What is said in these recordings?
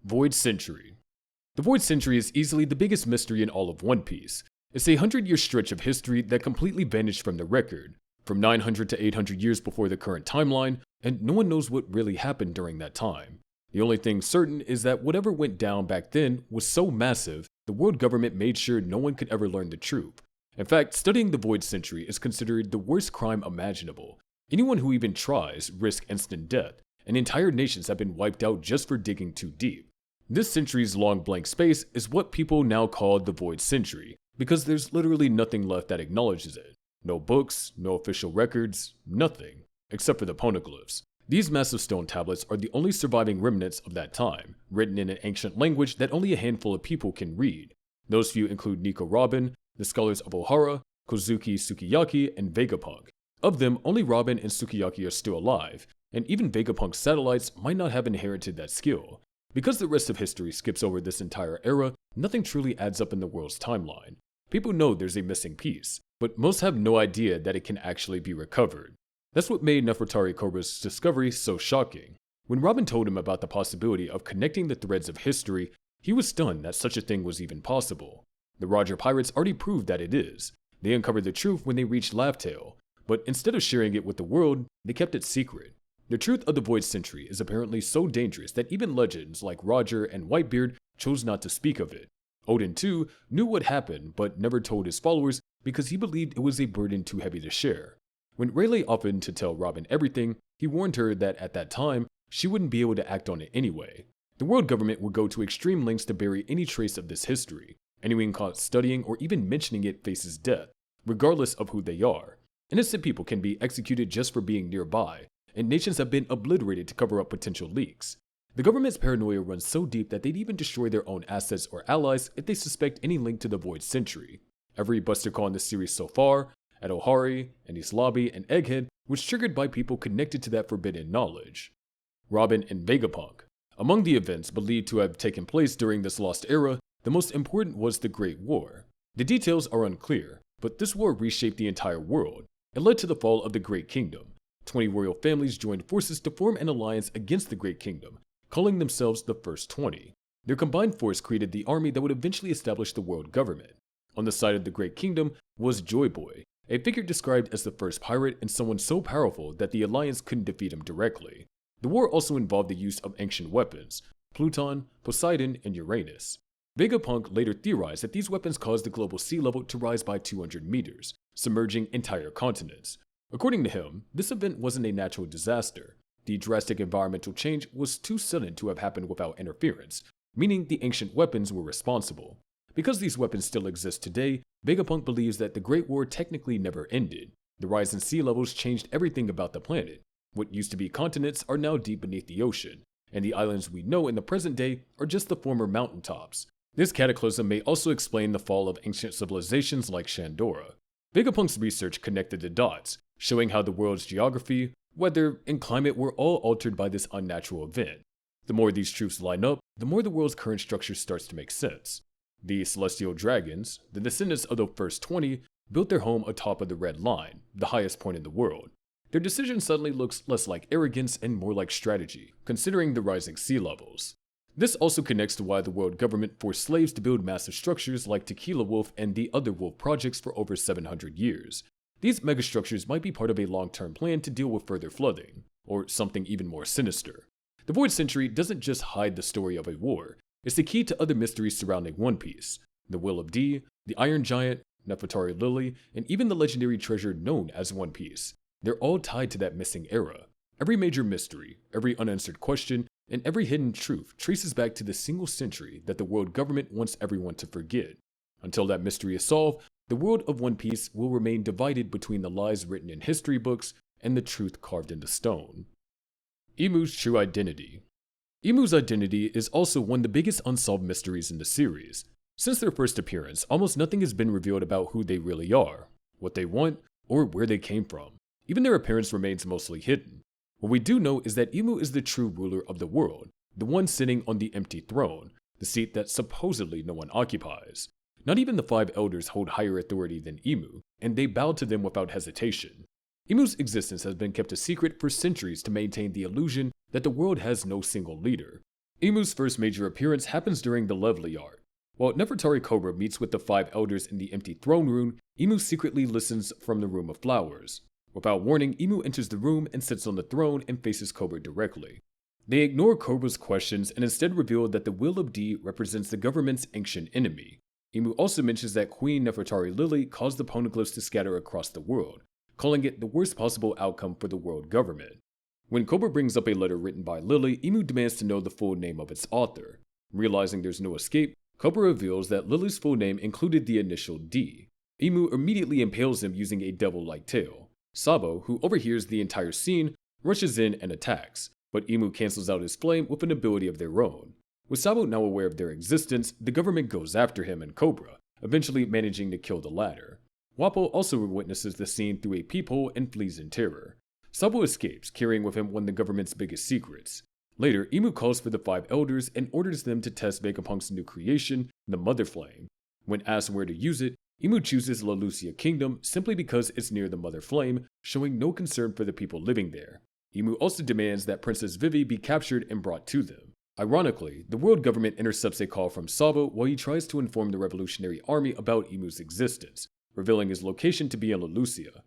Void Century. The Void Century is easily the biggest mystery in all of One Piece. It's a 100-year stretch of history that completely vanished from the record, from 900 to 800 years before the current timeline, and no one knows what really happened during that time. The only thing certain is that whatever went down back then was so massive, the world government made sure no one could ever learn the truth. In fact, studying the Void Century is considered the worst crime imaginable. Anyone who even tries risks instant death, and entire nations have been wiped out just for digging too deep. This century's long blank space is what people now call the Void Century, because there's literally nothing left that acknowledges it. No books, no official records, nothing, except for the poneglyphs. These massive stone tablets are the only surviving remnants of that time, written in an ancient language that only a handful of people can read. Those few include Nico Robin, the scholars of Ohara, Kozuki Sukiyaki, and Vegapunk. Of them, only Robin and Sukiyaki are still alive, and even Vegapunk's satellites might not have inherited that skill. Because the rest of history skips over this entire era, nothing truly adds up in the world's timeline. People know there's a missing piece, but most have no idea that it can actually be recovered. That's what made Nefertari Lili's discovery so shocking. When Robin told him about the possibility of connecting the threads of history, he was stunned that such a thing was even possible. The Roger pirates already proved that it is. They uncovered the truth when they reached Laugh-Tale, but instead of sharing it with the world, they kept it secret. The truth of the Void Century is apparently so dangerous that even legends like Roger and Whitebeard chose not to speak of it. Odin too knew what happened but never told his followers because he believed it was a burden too heavy to share. When Rayleigh offered to tell Robin everything, he warned her that at that time, she wouldn't be able to act on it anyway. The world government would go to extreme lengths to bury any trace of this history. Anyone caught studying or even mentioning it faces death, regardless of who they are. Innocent people can be executed just for being nearby, and nations have been obliterated to cover up potential leaks. The government's paranoia runs so deep that they'd even destroy their own assets or allies if they suspect any link to the Void Century. Every Buster Call in the series so far, at Ohari, Enies Lobby, and Egghead, was triggered by people connected to that forbidden knowledge. Robin and Vegapunk. Among the events believed to have taken place during this lost era, the most important was the Great War. The details are unclear, but this war reshaped the entire world. It led to the fall of the Great Kingdom. 20 royal families joined forces to form an alliance against the Great Kingdom, calling themselves the First 20. Their combined force created the army that would eventually establish the world government. On the side of the Great Kingdom was Joy Boy, a figure described as the first pirate and someone so powerful that the alliance couldn't defeat him directly. The war also involved the use of ancient weapons, Pluton, Poseidon, and Uranus. Vegapunk later theorized that these weapons caused the global sea level to rise by 200 meters, submerging entire continents. According to him, this event wasn't a natural disaster. The drastic environmental change was too sudden to have happened without interference, meaning the ancient weapons were responsible. Because these weapons still exist today, Vegapunk believes that the Great War technically never ended. The rise in sea levels changed everything about the planet. What used to be continents are now deep beneath the ocean, and the islands we know in the present day are just the former mountaintops. This cataclysm may also explain the fall of ancient civilizations like Shandora. Vegapunk's research connected the dots, showing how the world's geography, weather, and climate were all altered by this unnatural event. The more these truths line up, the more the world's current structure starts to make sense. The Celestial Dragons, the descendants of the First 20, built their home atop of the Red Line, the highest point in the world. Their decision suddenly looks less like arrogance and more like strategy, considering the rising sea levels. This also connects to why the world government forced slaves to build massive structures like Tequila Wolf and the other wolf projects for over 700 years. These megastructures might be part of a long-term plan to deal with further flooding, or something even more sinister. The Void Century doesn't just hide the story of a war, it's the key to other mysteries surrounding One Piece. The Will of D, the Iron Giant, Nefertari Lily, and even the legendary treasure known as One Piece. They're all tied to that missing era. Every major mystery, every unanswered question, and every hidden truth traces back to the single century that the world government wants everyone to forget. Until that mystery is solved, the world of One Piece will remain divided between the lies written in history books and the truth carved into stone. Imu's true identity. Imu's identity is also one of the biggest unsolved mysteries in the series. Since their first appearance, almost nothing has been revealed about who they really are, what they want, or where they came from. Even their appearance remains mostly hidden. What we do know is that Imu is the true ruler of the world, the one sitting on the empty throne, the seat that supposedly no one occupies. Not even the 5 elders hold higher authority than Imu, and they bow to them without hesitation. Imu's existence has been kept a secret for centuries to maintain the illusion that the world has no single leader. Imu's first major appearance happens during the Lovely arc. While Nefertari Cobra meets with the 5 elders in the empty throne room, Imu secretly listens from the Room of Flowers. Without warning, Imu enters the room and sits on the throne and faces Cobra directly. They ignore Cobra's questions and instead reveal that the Will of D represents the government's ancient enemy. Imu also mentions that Queen Nefertari Lily caused the poneglyphs to scatter across the world, calling it the worst possible outcome for the world government. When Cobra brings up a letter written by Lily, Imu demands to know the full name of its author. Realizing there's no escape, Cobra reveals that Lily's full name included the initial D. Imu immediately impales him using a devil-like tail. Sabo, who overhears the entire scene, rushes in and attacks, but Imu cancels out his flame with an ability of their own. With Sabo now aware of their existence, the government goes after him and Cobra, eventually managing to kill the latter. Wappo also witnesses the scene through a peephole and flees in terror. Sabo escapes, carrying with him one of the government's biggest secrets. Later, Imu calls for the 5 elders and orders them to test Vegapunk's new creation, the Mother Flame. When asked where to use it, Imu chooses La Lucia Kingdom simply because it's near the Mother Flame, showing no concern for the people living there. Imu also demands that Princess Vivi be captured and brought to them. Ironically, the world government intercepts a call from Sabo while he tries to inform the Revolutionary Army about Imu's existence, revealing his location to be in La Lucia.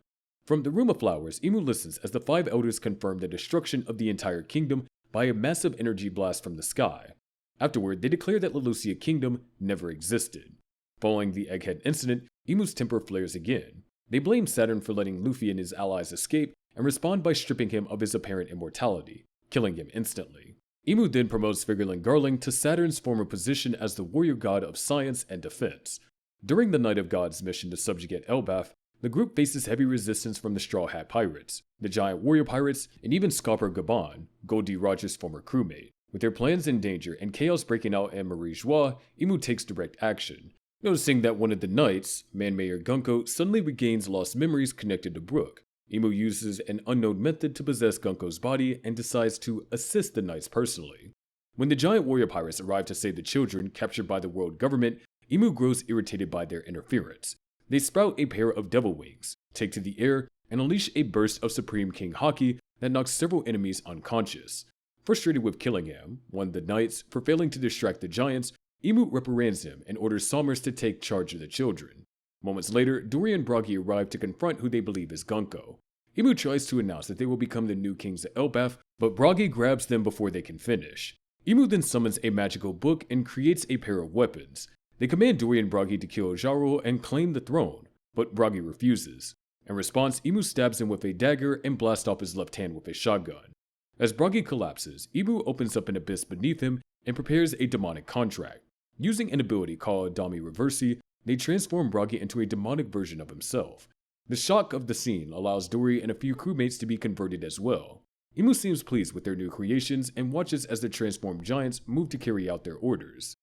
From the Room of Flowers, Imu listens as the 5 elders confirm the destruction of the entire kingdom by a massive energy blast from the sky. Afterward, they declare that La Lucia Kingdom never existed. Following the Egghead incident, Imu's temper flares again. They blame Saturn for letting Luffy and his allies escape and respond by stripping him of his apparent immortality, killing him instantly. Imu then promotes Vigorlin Garling to Saturn's former position as the warrior god of science and defense. During the Night of Gods mission to subjugate Elbaf, the group faces heavy resistance from the Straw Hat Pirates, the Giant Warrior Pirates, and even Scopper Gabon, Gold D. Roger's former crewmate. With their plans in danger and chaos breaking out in Marie Joie, Imu takes direct action. Noticing that one of the knights, Man-Mayor Gunko, suddenly regains lost memories connected to Brook. Imu uses an unknown method to possess Gunko's body and decides to assist the knights personally. When the Giant Warrior Pirates arrive to save the children captured by the world government, Imu grows irritated by their interference. They sprout a pair of devil wings, take to the air, and unleash a burst of Supreme King Haki that knocks several enemies unconscious. Frustrated with killing him, one of the knights, for failing to distract the giants, Imu reprimands him and orders Somers to take charge of the children. Moments later, Dory and Bragi arrive to confront who they believe is Gunko. Imu tries to announce that they will become the new kings of Elbaf, but Bragi grabs them before they can finish. Imu then summons a magical book and creates a pair of weapons. They command Dory and Bragi to kill Jaro and claim the throne, but Bragi refuses. In response, Imu stabs him with a dagger and blasts off his left hand with a shotgun. As Bragi collapses, Imu opens up an abyss beneath him and prepares a demonic contract. Using an ability called Dami Reversi, they transform Bragi into a demonic version of himself. The shock of the scene allows Dory and a few crewmates to be converted as well. Imu seems pleased with their new creations and watches as the transformed giants move to carry out their orders.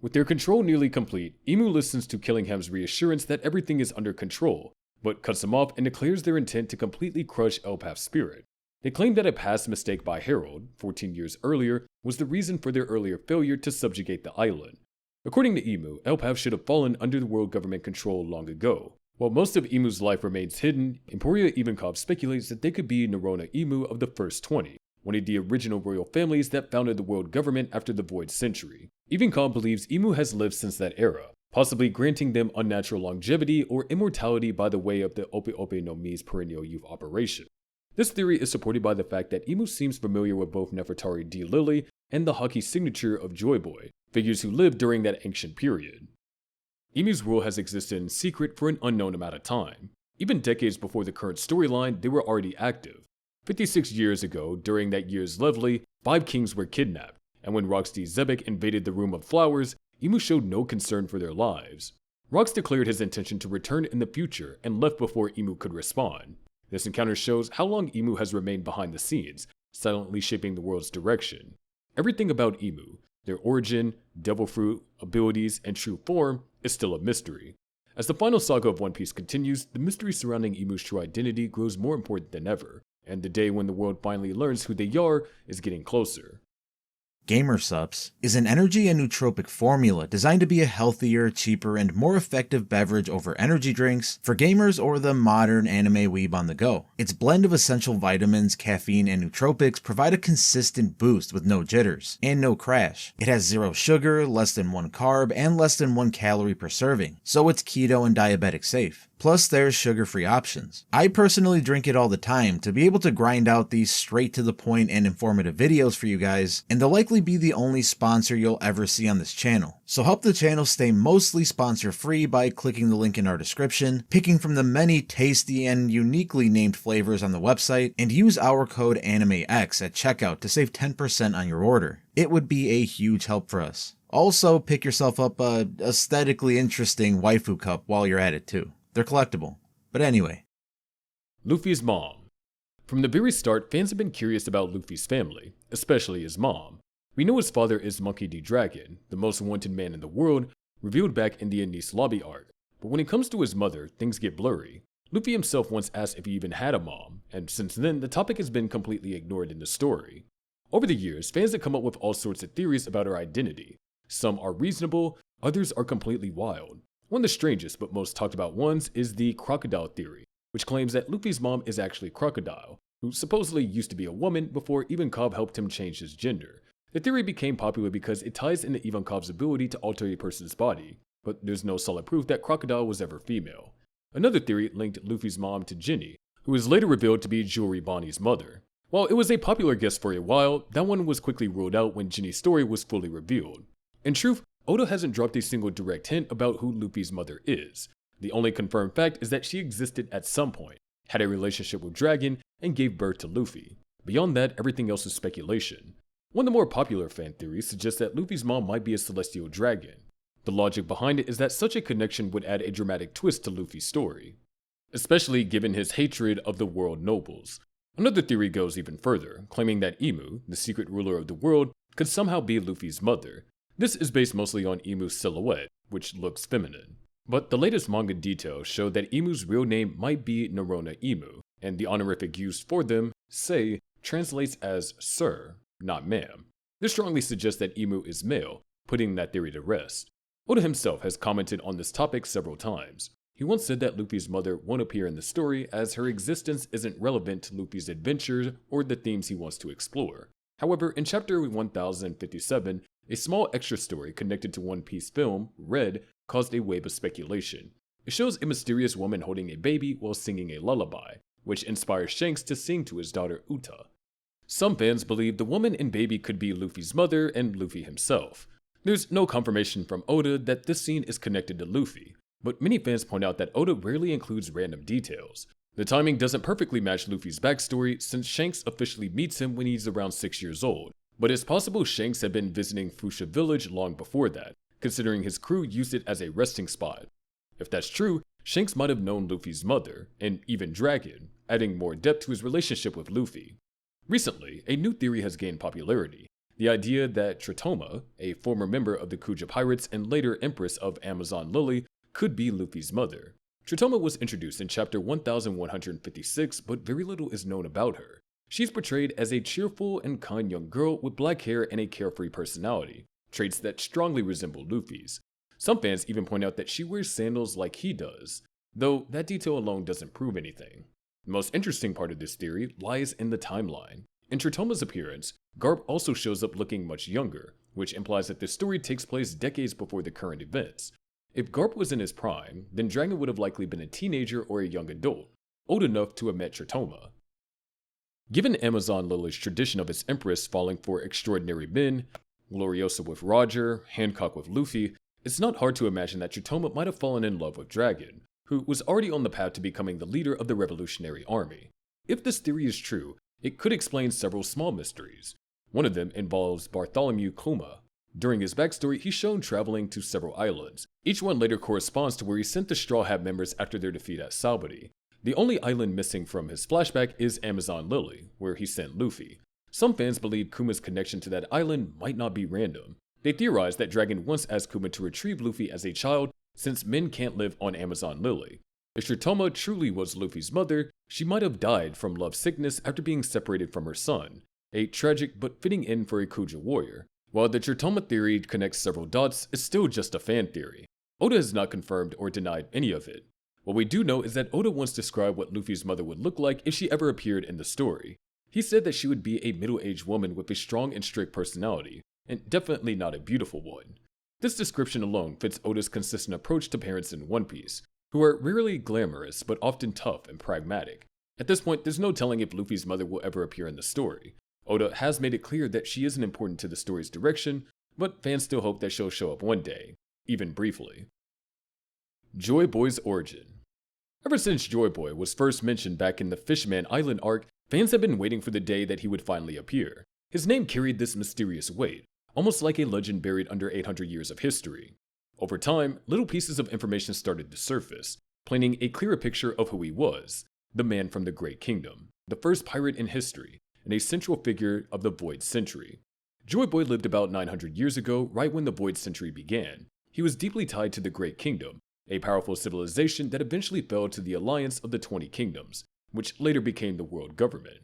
With their control nearly complete, Imu listens to Killingham's reassurance that everything is under control, but cuts him off and declares their intent to completely crush Elbaf's spirit. They claim that a past mistake by Harold, 14 years earlier, was the reason for their earlier failure to subjugate the island. According to Imu, Elbaf should have fallen under the world government control long ago. While most of Imu's life remains hidden, Emporia Ivankov speculates that they could be Nerona Imu of the First 20, one of the original royal families that founded the world government after the Void Century. Ivankov believes Imu has lived since that era, possibly granting them unnatural longevity or immortality by the way of the Ope Ope no Mi's perennial youth operation. This theory is supported by the fact that Imu seems familiar with both Nefertari D. Lily and the Haki signature of Joy Boy, figures who lived during that ancient period. Imu's rule has existed in secret for an unknown amount of time. Even decades before the current storyline, they were already active. 56 years ago, during that year's Lovely, 5 kings were kidnapped, and when Rox D. Zebek invaded the Room of Flowers, Imu showed no concern for their lives. Rox declared his intention to return in the future and left before Imu could respond. This encounter shows how long Imu has remained behind the scenes, silently shaping the world's direction. Everything about Imu, their origin, devil fruit, abilities, and true form, is still a mystery. As the final saga of One Piece continues, the mystery surrounding Imu's true identity grows more important than ever, and the day when the world finally learns who they are is getting closer. GamerSups is an energy and nootropic formula designed to be a healthier, cheaper, and more effective beverage over energy drinks for gamers or the modern anime weeb on the go. Its blend of essential vitamins, caffeine, and nootropics provide a consistent boost with no jitters and no crash. It has 0 sugar, less than 1 carb, and less than 1 calorie per serving, so it's keto and diabetic safe. Plus, there's sugar-free options. I personally drink it all the time to be able to grind out these straight to the point and informative videos for you guys, and they'll likely be the only sponsor you'll ever see on this channel. So help the channel stay mostly sponsor-free by clicking the link in our description, picking from the many tasty and uniquely named flavors on the website, and use our code ANIMEX at checkout to save 10% on your order. It would be a huge help for us. Also, pick yourself up a aesthetically interesting waifu cup while you're at it too. They're collectible. But anyway. Luffy's mom. From the very start, fans have been curious about Luffy's family, especially his mom. We know his father is Monkey D. Dragon, the most wanted man in the world, revealed back in the Enies lobby arc. But when it comes to his mother, things get blurry. Luffy himself once asked if he even had a mom, and since then, the topic has been completely ignored in the story. Over the years, fans have come up with all sorts of theories about her identity. Some are reasonable, others are completely wild. One of the strangest but most talked about ones is the crocodile theory, which claims that Luffy's mom is actually Crocodile, who supposedly used to be a woman before Ivankov helped him change his gender. The theory became popular because it ties into Ivankov's ability to alter a person's body, but there's no solid proof that Crocodile was ever female. Another theory linked Luffy's mom to Ginny, who was later revealed to be Jewelry Bonnie's mother. While it was a popular guess for a while, that one was quickly ruled out when Ginny's story was fully revealed. In truth, Oda hasn't dropped a single direct hint about who Luffy's mother is. The only confirmed fact is that she existed at some point, had a relationship with Dragon, and gave birth to Luffy. Beyond that, everything else is speculation. One of the more popular fan theories suggests that Luffy's mom might be a celestial dragon. The logic behind it is that such a connection would add a dramatic twist to Luffy's story, especially given his hatred of the world nobles. Another theory goes even further, claiming that Imu, the secret ruler of the world, could somehow be Luffy's mother. This is based mostly on Imu's silhouette, which looks feminine. But the latest manga details show that Imu's real name might be Narona Imu, and the honorific used for them, Sei, translates as sir, not ma'am. This strongly suggests that Imu is male, putting that theory to rest. Oda himself has commented on this topic several times. He once said that Luffy's mother won't appear in the story as her existence isn't relevant to Luffy's adventures or the themes he wants to explore. However, in chapter 1057, a small extra story connected to One Piece film, Red, caused a wave of speculation. It shows a mysterious woman holding a baby while singing a lullaby, which inspires Shanks to sing to his daughter Uta. Some fans believe the woman and baby could be Luffy's mother and Luffy himself. There's no confirmation from Oda that this scene is connected to Luffy, but many fans point out that Oda rarely includes random details. The timing doesn't perfectly match Luffy's backstory since Shanks officially meets him when he's around 6 years old. But it's possible Shanks had been visiting Fuchsia Village long before that, considering his crew used it as a resting spot. If that's true, Shanks might have known Luffy's mother, and even Dragon, adding more depth to his relationship with Luffy. Recently, a new theory has gained popularity, the idea that Tritoma, a former member of the Kuja Pirates and later Empress of Amazon Lily, could be Luffy's mother. Tritoma was introduced in chapter 1156, but very little is known about her. She's portrayed as a cheerful and kind young girl with black hair and a carefree personality, traits that strongly resemble Luffy's. Some fans even point out that she wears sandals like he does, though that detail alone doesn't prove anything. The most interesting part of this theory lies in the timeline. In Tritoma's appearance, Garp also shows up looking much younger, which implies that this story takes place decades before the current events. If Garp was in his prime, then Dragon would have likely been a teenager or a young adult, old enough to have met Tritoma. Given Amazon Lily's tradition of its empress falling for extraordinary men, Gloriosa with Roger, Hancock with Luffy, it's not hard to imagine that Tritoma might have fallen in love with Dragon, who was already on the path to becoming the leader of the Revolutionary Army. If this theory is true, it could explain several small mysteries. One of them involves Bartholomew Kuma. During his backstory, he's shown traveling to several islands. Each one later corresponds to where he sent the Straw Hat members after their defeat at Sabaody. The only island missing from his flashback is Amazon Lily, where he sent Luffy. Some fans believe Kuma's connection to that island might not be random. They theorize that Dragon once asked Kuma to retrieve Luffy as a child, since men can't live on Amazon Lily. If Tritoma truly was Luffy's mother, she might have died from love sickness after being separated from her son, a tragic but fitting end for a Kuja warrior. While the Chirtoma theory connects several dots, it's still just a fan theory. Oda has not confirmed or denied any of it. What we do know is that Oda once described what Luffy's mother would look like if she ever appeared in the story. He said that she would be a middle-aged woman with a strong and strict personality, and definitely not a beautiful one. This description alone fits Oda's consistent approach to parents in One Piece, who are rarely glamorous but often tough and pragmatic. At this point, there's no telling if Luffy's mother will ever appear in the story. Oda has made it clear that she isn't important to the story's direction, but fans still hope that she'll show up one day, even briefly. Joy Boy's origin. Ever since Joy Boy was first mentioned back in the Fishman Island arc, fans have been waiting for the day that he would finally appear. His name carried this mysterious weight, almost like a legend buried under 800 years of history. Over time, little pieces of information started to surface, painting a clearer picture of who he was, the man from the Great Kingdom, the first pirate in history, and a central figure of the Void Century. Joy Boy lived about 900 years ago, right when the Void Century began. He was deeply tied to the Great Kingdom, a powerful civilization that eventually fell to the alliance of the 20 kingdoms, which later became the world government.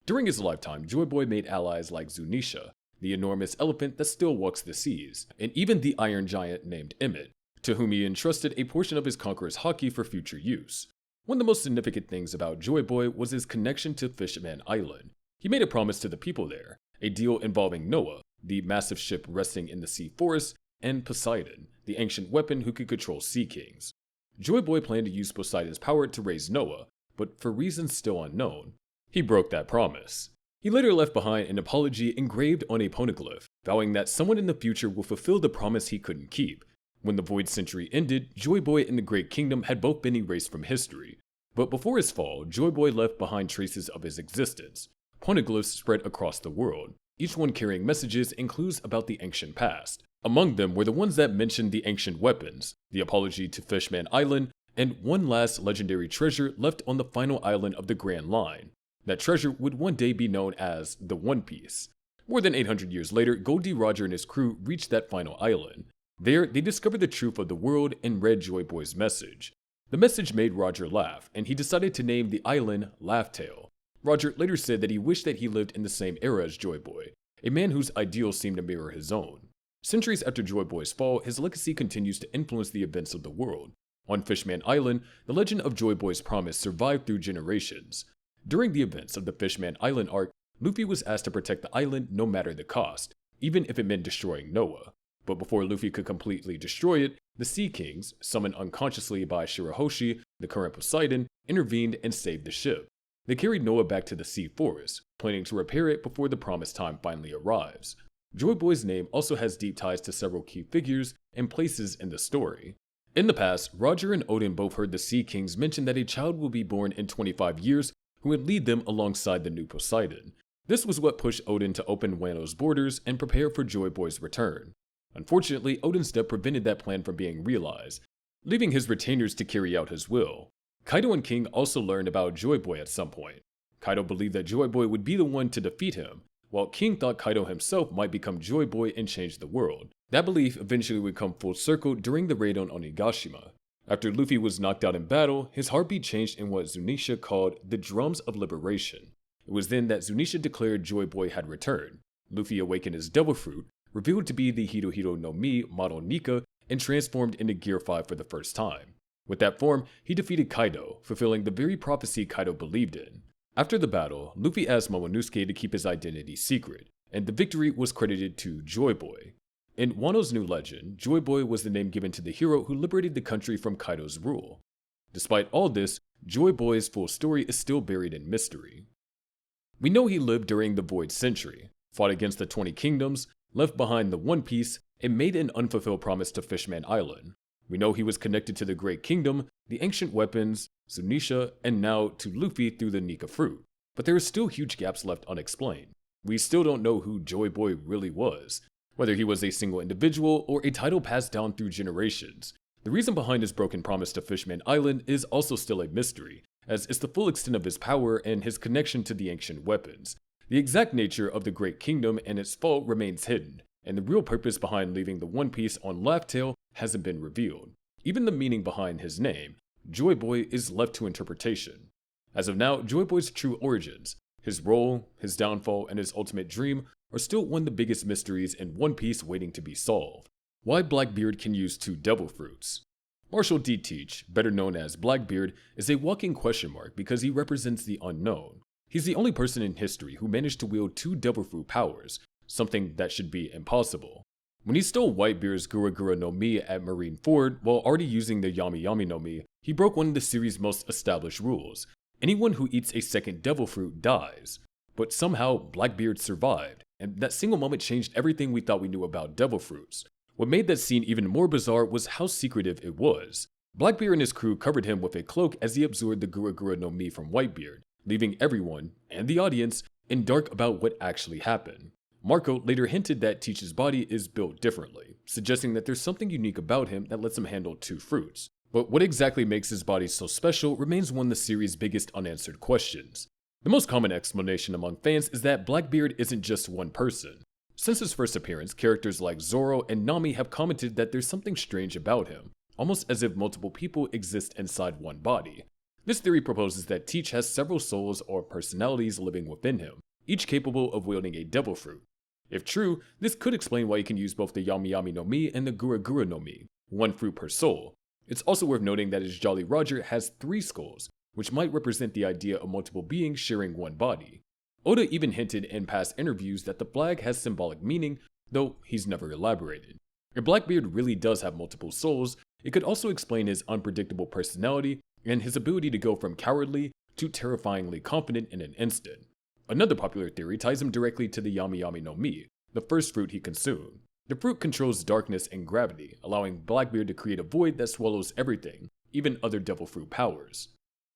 During his lifetime, Joy Boy made allies like Zunisha, the enormous elephant that still walks the seas, and even the iron giant named Emmett, to whom he entrusted a portion of his conqueror's haki for future use. One of the most significant things about Joy Boy was his connection to Fishman Island. He made a promise to the people there, a deal involving Noah, the massive ship resting in the sea forest, and Poseidon, the ancient weapon who could control sea kings. Joy Boy planned to use Poseidon's power to raise Noah, but for reasons still unknown, he broke that promise. He later left behind an apology engraved on a poneglyph, vowing that someone in the future will fulfill the promise he couldn't keep. When the Void Century ended, Joy Boy and the Great Kingdom had both been erased from history. But before his fall, Joy Boy left behind traces of his existence. Poneglyphs spread across the world, each one carrying messages and clues about the ancient past. Among them were the ones that mentioned the ancient weapons, the apology to Fishman Island, and one last legendary treasure left on the final island of the Grand Line. That treasure would one day be known as the One Piece. More than 800 years later, Goldie Roger and his crew reached that final island. There, they discovered the truth of the world and read Joy Boy's message. The message made Roger laugh, and he decided to name the island Laugh-Tale. Roger later said that he wished that he lived in the same era as Joy Boy, a man whose ideals seemed to mirror his own. Centuries after Joy Boy's fall, his legacy continues to influence the events of the world. On Fishman Island, the legend of Joy Boy's promise survived through generations. During the events of the Fishman Island arc, Luffy was asked to protect the island no matter the cost, even if it meant destroying Noah. But before Luffy could completely destroy it, the Sea Kings, summoned unconsciously by Shirahoshi, the current Poseidon, intervened and saved the ship. They carried Noah back to the sea forest, planning to repair it before the promised time finally arrives. Joy Boy's name also has deep ties to several key figures and places in the story. In the past, Roger and Odin both heard the Sea Kings mention that a child will be born in 25 years who would lead them alongside the new Poseidon. This was what pushed Odin to open Wano's borders and prepare for Joy Boy's return. Unfortunately, Odin's death prevented that plan from being realized, leaving his retainers to carry out his will. Kaido and King also learned about Joy Boy at some point. Kaido believed that Joy Boy would be the one to defeat him, while King thought Kaido himself might become Joy Boy and change the world. That belief eventually would come full circle during the raid on Onigashima. After Luffy was knocked out in battle, his heartbeat changed in what Zunisha called the Drums of Liberation. It was then that Zunisha declared Joy Boy had returned. Luffy awakened his Devil Fruit, revealed to be the Hirohito no Mi model Nika, and transformed into Gear 5 for the first time. With that form, he defeated Kaido, fulfilling the very prophecy Kaido believed in. After the battle, Luffy asked Momonosuke to keep his identity secret, and the victory was credited to Joy Boy. In Wano's new legend, Joy Boy was the name given to the hero who liberated the country from Kaido's rule. Despite all this, Joy Boy's full story is still buried in mystery. We know he lived during the Void Century, fought against the 20 kingdoms, left behind the One Piece, and made an unfulfilled promise to Fishman Island. We know he was connected to the Great Kingdom, the ancient weapons, Zunisha, and now to Luffy through the Nika fruit. But there are still huge gaps left unexplained. We still don't know who Joy Boy really was, whether he was a single individual or a title passed down through generations. The reason behind his broken promise to Fishman Island is also still a mystery, as it's the full extent of his power and his connection to the ancient weapons. The exact nature of the Great Kingdom and its fall remains hidden, and the real purpose behind leaving the One Piece on Laugh-Tale hasn't been revealed. Even the meaning behind his name, Joy Boy, is left to interpretation. As of now, Joy Boy's true origins, his role, his downfall, and his ultimate dream are still one of the biggest mysteries in One Piece waiting to be solved. Why Blackbeard can use 2 devil fruits. Marshall D. Teach, better known as Blackbeard, is a walking question mark because he represents the unknown. He's the only person in history who managed to wield 2 devil fruit powers, something that should be impossible. When he stole Whitebeard's Gura Gura no Mi at Marineford while already using the Yami Yami no Mi, he broke one of the series' most established rules. Anyone who eats a second devil fruit dies. But somehow, Blackbeard survived, and that single moment changed everything we thought we knew about devil fruits. What made that scene even more bizarre was how secretive it was. Blackbeard and his crew covered him with a cloak as he absorbed the Gura Gura no Mi from Whitebeard, leaving everyone, and the audience, in dark about what actually happened. Marco later hinted that Teach's body is built differently, suggesting that there's something unique about him that lets him handle 2 fruits. But what exactly makes his body so special remains one of the series' biggest unanswered questions. The most common explanation among fans is that Blackbeard isn't just one person. Since his first appearance, characters like Zoro and Nami have commented that there's something strange about him, almost as if multiple people exist inside one body. This theory proposes that Teach has several souls or personalities living within him, each capable of wielding a devil fruit. If true, this could explain why he can use both the Yami Yami no Mi and the Gura Gura no Mi, 1 fruit per soul. It's also worth noting that his Jolly Roger has 3 skulls, which might represent the idea of multiple beings sharing one body. Oda even hinted in past interviews that the flag has symbolic meaning, though he's never elaborated. If Blackbeard really does have multiple souls, it could also explain his unpredictable personality and his ability to go from cowardly to terrifyingly confident in an instant. Another popular theory ties him directly to the Yami Yami no Mi, the first fruit he consumed. The fruit controls darkness and gravity, allowing Blackbeard to create a void that swallows everything, even other devil fruit powers.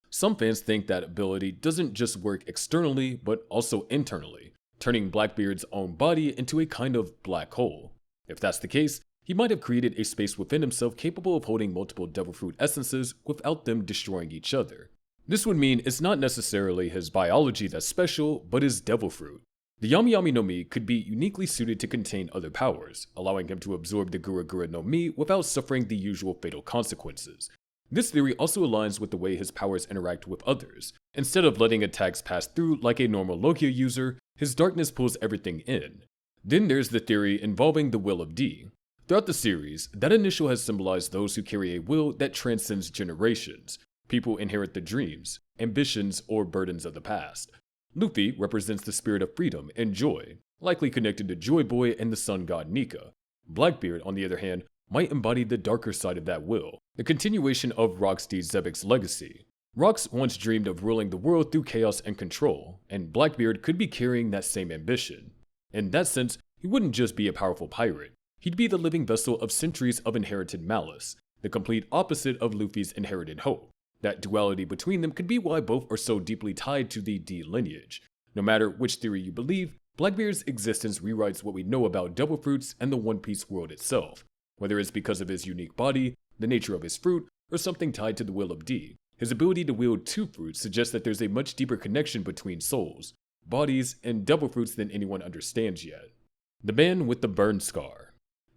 Some fans think that ability doesn't just work externally, but also internally, turning Blackbeard's own body into a kind of black hole. If that's the case, he might have created a space within himself capable of holding multiple devil fruit essences without them destroying each other. This would mean it's not necessarily his biology that's special, but his devil fruit. The Yami Yami no Mi could be uniquely suited to contain other powers, allowing him to absorb the Gura Gura no Mi without suffering the usual fatal consequences. This theory also aligns with the way his powers interact with others. Instead of letting attacks pass through like a normal Logia user, his darkness pulls everything in. Then there's the theory involving the Will of D. Throughout the series, that initial has symbolized those who carry a will that transcends generations. People inherit the dreams, ambitions, or burdens of the past. Luffy represents the spirit of freedom and joy, likely connected to Joy Boy and the sun god Nika. Blackbeard, on the other hand, might embody the darker side of that will, the continuation of Rox D. Zebek's legacy. Rox once dreamed of ruling the world through chaos and control, and Blackbeard could be carrying that same ambition. In that sense, he wouldn't just be a powerful pirate. He'd be the living vessel of centuries of inherited malice, the complete opposite of Luffy's inherited hope. That duality between them could be why both are so deeply tied to the D lineage. No matter which theory you believe, Blackbeard's existence rewrites what we know about devil fruits and the One Piece world itself. Whether it's because of his unique body, the nature of his fruit, or something tied to the will of D, his ability to wield 2 fruits suggests that there's a much deeper connection between souls, bodies, and devil fruits than anyone understands yet. The Man with the Burn Scar.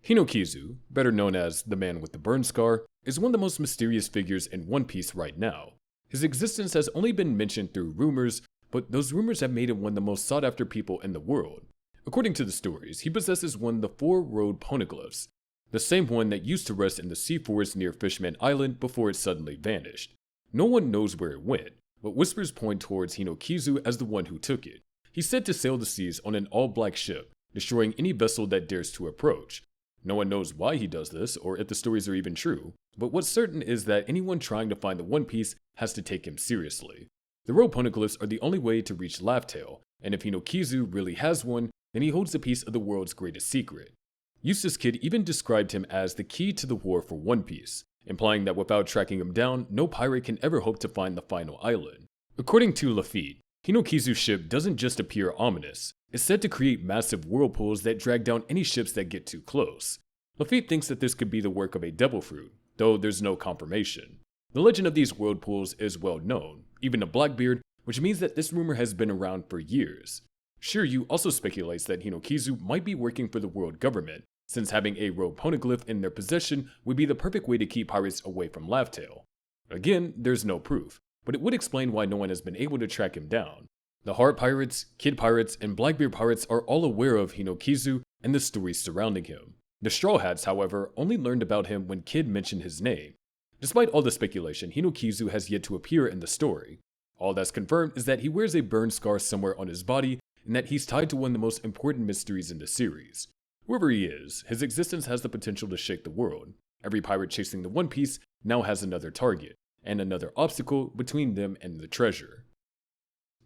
Hinokizu, better known as the Man with the Burn Scar, is one of the most mysterious figures in One Piece right now. His existence has only been mentioned through rumors, but those rumors have made him one of the most sought after people in the world. According to the stories, he possesses one of the 4 road poneglyphs, the same one that used to rest in the sea forest near Fishman Island before it suddenly vanished. No one knows where it went, but whispers point towards Hinokizu as the one who took it. He's said to sail the seas on an all-black ship, destroying any vessel that dares to approach. No one knows why he does this, or if the stories are even true, but what's certain is that anyone trying to find the One Piece has to take him seriously. The road poneglyphs are the only way to reach Laugh Tale, and if Hinokizu really has one, then he holds a piece of the world's greatest secret. Eustace Kid even described him as the key to the war for One Piece, implying that without tracking him down, no pirate can ever hope to find the final island. According to Lafitte, Hinokizu's ship doesn't just appear ominous, it's said to create massive whirlpools that drag down any ships that get too close. Lafitte thinks that this could be the work of a devil fruit, though there's no confirmation. The legend of these whirlpools is well known, even to Blackbeard, which means that this rumor has been around for years. Shiryu also speculates that Hinokizu might be working for the world government, since having a road poneglyph in their possession would be the perfect way to keep pirates away from Laugh Tale. Again, there's no proof, but it would explain why no one has been able to track him down. The Heart Pirates, Kid Pirates, and Blackbeard Pirates are all aware of Hinokizu and the stories surrounding him. The Straw Hats, however, only learned about him when Kid mentioned his name. Despite all the speculation, Hinokizu has yet to appear in the story. All that's confirmed is that he wears a burn scar somewhere on his body and that he's tied to one of the most important mysteries in the series. Whoever he is, his existence has the potential to shake the world. Every pirate chasing the One Piece now has another target, and another obstacle between them and the treasure.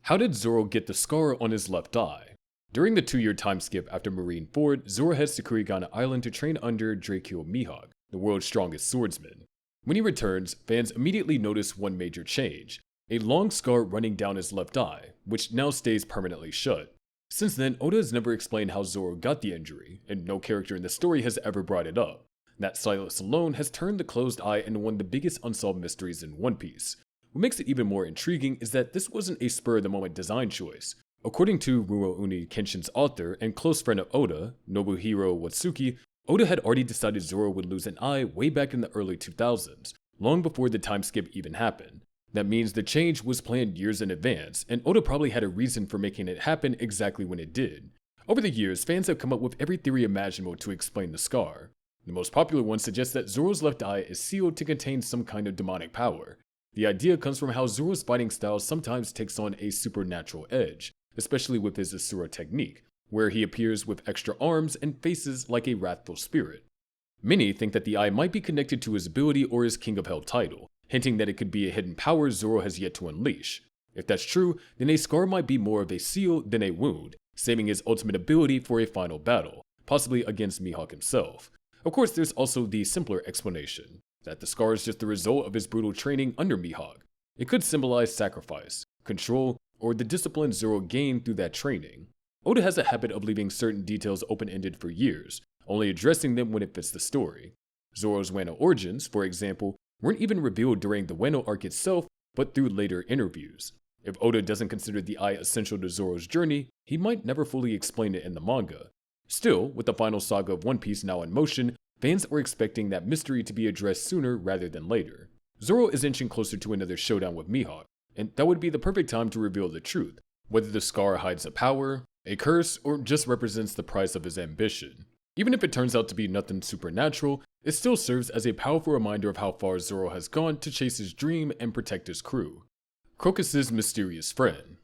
How did Zoro get the scar on his left eye? During the 2-year time skip after Marineford, Zoro heads to Kurigane Island to train under Drakeo Mihawk, the world's strongest swordsman. When he returns, fans immediately notice one major change: a long scar running down his left eye, which now stays permanently shut. Since then, Oda has never explained how Zoro got the injury, and no character in the story has ever brought it up. That silence alone has turned the closed eye into one of the biggest unsolved mysteries in One Piece. What makes it even more intriguing is that this wasn't a spur-of-the-moment design choice. According to Rurouni Kenshin's author and close friend of Oda, Nobuhiro Watsuki, Oda had already decided Zoro would lose an eye way back in the early 2000s, long before the time skip even happened. That means the change was planned years in advance, and Oda probably had a reason for making it happen exactly when it did. Over the years, fans have come up with every theory imaginable to explain the scar. The most popular one suggests that Zoro's left eye is sealed to contain some kind of demonic power. The idea comes from how Zoro's fighting style sometimes takes on a supernatural edge, especially with his Asura technique, where he appears with extra arms and faces like a wrathful spirit. Many think that the eye might be connected to his ability or his King of Hell title, hinting that it could be a hidden power Zoro has yet to unleash. If that's true, then a scar might be more of a seal than a wound, saving his ultimate ability for a final battle, possibly against Mihawk himself. Of course, there's also the simpler explanation, that the scar is just the result of his brutal training under Mihawk. It could symbolize sacrifice, control, or the discipline Zoro gained through that training. Oda has a habit of leaving certain details open-ended for years, only addressing them when it fits the story. Zoro's Wano origins, for example, weren't even revealed during the Wano arc itself, but through later interviews. If Oda doesn't consider the eye essential to Zoro's journey, he might never fully explain it in the manga. Still, with the final saga of One Piece now in motion, fans are expecting that mystery to be addressed sooner rather than later. Zoro is inching closer to another showdown with Mihawk, and that would be the perfect time to reveal the truth, whether the scar hides a power, a curse, or just represents the price of his ambition. Even if it turns out to be nothing supernatural, it still serves as a powerful reminder of how far Zoro has gone to chase his dream and protect his crew. Crocus's mysterious friend.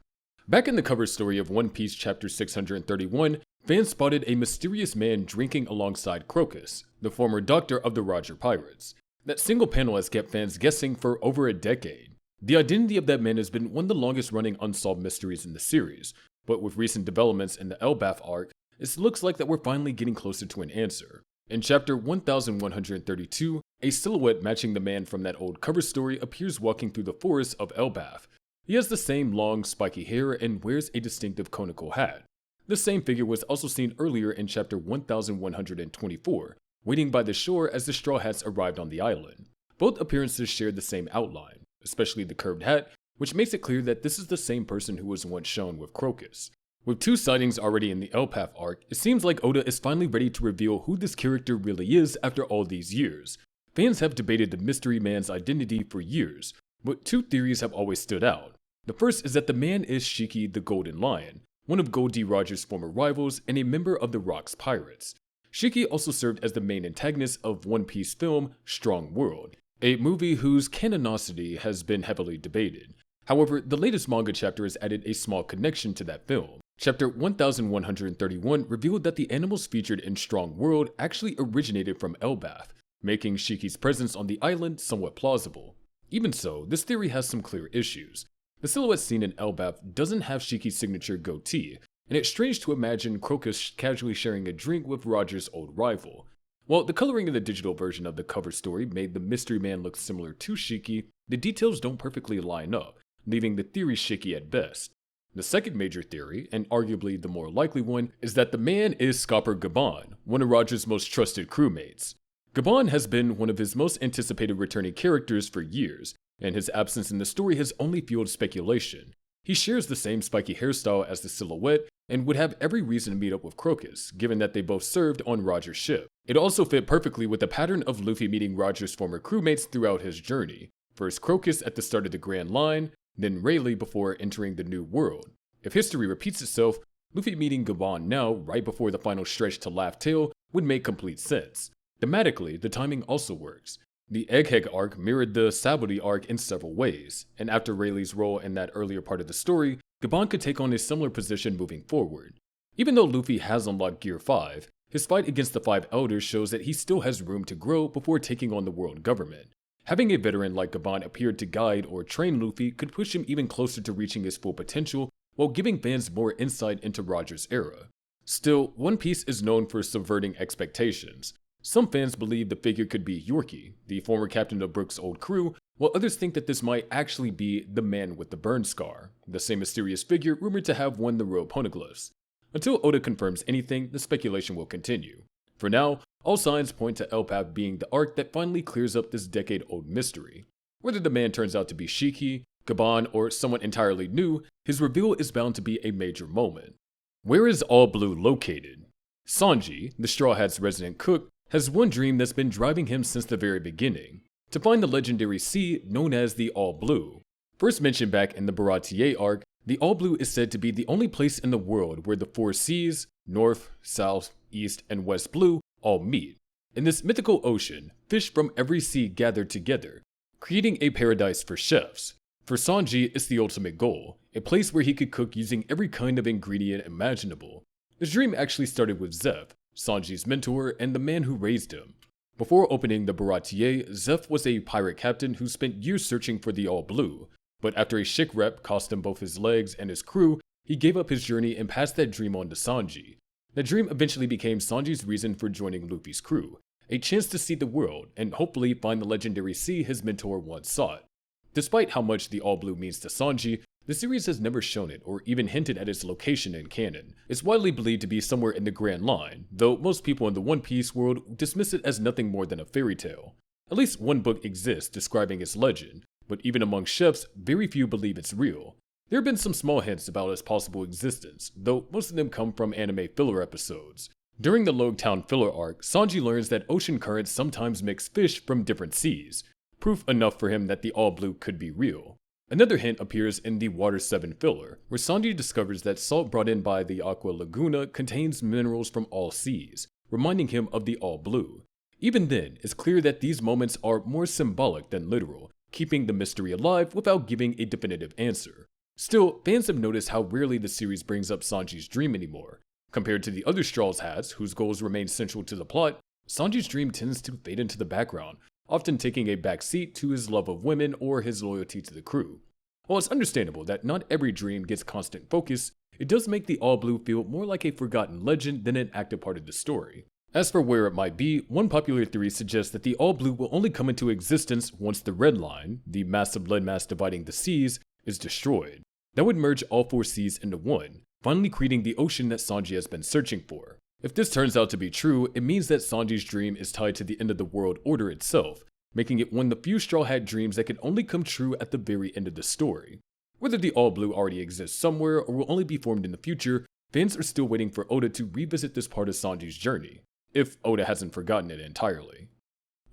Back in the cover story of One Piece chapter 631, fans spotted a mysterious man drinking alongside Crocus, the former doctor of the Roger Pirates. That single panel has kept fans guessing for over a decade. The identity of that man has been one of the longest running unsolved mysteries in the series, but with recent developments in the Elbaf arc, it looks like that we're finally getting closer to an answer. In chapter 1132, a silhouette matching the man from that old cover story appears walking through the forest of Elbaf. He has the same long, spiky hair and wears a distinctive conical hat. The same figure was also seen earlier in chapter 1124, waiting by the shore as the Straw Hats arrived on the island. Both appearances shared the same outline, especially the curved hat, which makes it clear that this is the same person who was once shown with Crocus. With 2 sightings already in the Elbaf arc, it seems like Oda is finally ready to reveal who this character really is after all these years. Fans have debated the mystery man's identity for years, but 2 theories have always stood out. The first is that the man is Shiki the Golden Lion, one of Gold D. Roger's former rivals and a member of the Rock's Pirates. Shiki also served as the main antagonist of One Piece film Strong World, a movie whose canonicity has been heavily debated. However, the latest manga chapter has added a small connection to that film. Chapter 1131 revealed that the animals featured in Strong World actually originated from Elbaf, making Shiki's presence on the island somewhat plausible. Even so, this theory has some clear issues. The silhouette seen in Elbaf doesn't have Shiki's signature goatee, and it's strange to imagine Crocus casually sharing a drink with Roger's old rival. While the coloring in the digital version of the cover story made the mystery man look similar to Shiki, the details don't perfectly line up, leaving the theory shaky at best. The second major theory, and arguably the more likely one, is that the man is Scopper Gabon, one of Roger's most trusted crewmates. Gabon has been one of his most anticipated returning characters for years, and his absence in the story has only fueled speculation. He shares the same spiky hairstyle as the silhouette, and would have every reason to meet up with Crocus, given that they both served on Roger's ship. It also fit perfectly with the pattern of Luffy meeting Roger's former crewmates throughout his journey. First Crocus at the start of the Grand Line, then Rayleigh before entering the New World. If history repeats itself, Luffy meeting Gabon now, right before the final stretch to Laugh Tale, would make complete sense. Thematically, the timing also works. The Egghead arc mirrored the Sabaody arc in several ways, and after Rayleigh's role in that earlier part of the story, Gabon could take on a similar position moving forward. Even though Luffy has unlocked Gear 5, his fight against the Five Elders shows that he still has room to grow before taking on the world government. Having a veteran like Gabon appear to guide or train Luffy could push him even closer to reaching his full potential while giving fans more insight into Roger's era. Still, One Piece is known for subverting expectations. Some fans believe the figure could be Yorkie, the former captain of Brook's old crew, while others think that this might actually be the man with the burn scar, the same mysterious figure rumored to have won the royal poneglyphs. Until Oda confirms anything, the speculation will continue. For now, all signs point to Elbap being the arc that finally clears up this decade-old mystery. Whether the man turns out to be Shiki, Gabon, or someone entirely new, his reveal is bound to be a major moment. Where is All Blue located? Sanji, the Straw Hat's resident cook, has one dream that's been driving him since the very beginning: to find the legendary sea known as the All Blue. First mentioned back in the Baratier arc, the All Blue is said to be the only place in the world where the four seas, North, South, East, and West Blue, all meet. In this mythical ocean, fish from every sea gather together, creating a paradise for chefs. For Sanji, it's the ultimate goal, a place where he could cook using every kind of ingredient imaginable. This dream actually started with Zeph, Sanji's mentor and the man who raised him. Before opening the Baratier, Zeph was a pirate captain who spent years searching for the All Blue, but after a shipwreck cost him both his legs and his crew, he gave up his journey and passed that dream on to Sanji. That dream eventually became Sanji's reason for joining Luffy's crew, a chance to see the world and hopefully find the legendary sea his mentor once sought. Despite how much the All Blue means to Sanji, the series has never shown it or even hinted at its location in canon. It's widely believed to be somewhere in the Grand Line, though most people in the One Piece world dismiss it as nothing more than a fairy tale. At least one book exists describing its legend, but even among chefs, very few believe it's real. There have been some small hints about its possible existence, though most of them come from anime filler episodes. During the Logtown filler arc, Sanji learns that ocean currents sometimes mix fish from different seas, proof enough for him that the All Blue could be real. Another hint appears in the Water 7 filler, where Sanji discovers that salt brought in by the Aqua Laguna contains minerals from all seas, reminding him of the All Blue. Even then, it's clear that these moments are more symbolic than literal, keeping the mystery alive without giving a definitive answer. Still, fans have noticed how rarely the series brings up Sanji's dream anymore. Compared to the other Straw Hats, whose goals remain central to the plot, Sanji's dream tends to fade into the background, often taking a backseat to his love of women or his loyalty to the crew. While it's understandable that not every dream gets constant focus, it does make the All Blue feel more like a forgotten legend than an active part of the story. As for where it might be, one popular theory suggests that the All Blue will only come into existence once the Red Line, the massive landmass dividing the seas, is destroyed. That would merge all four seas into one, finally creating the ocean that Sanji has been searching for. If this turns out to be true, it means that Sanji's dream is tied to the end of the world order itself, making it one of the few Straw Hat dreams that can only come true at the very end of the story. Whether the All Blue already exists somewhere or will only be formed in the future, fans are still waiting for Oda to revisit this part of Sanji's journey, if Oda hasn't forgotten it entirely.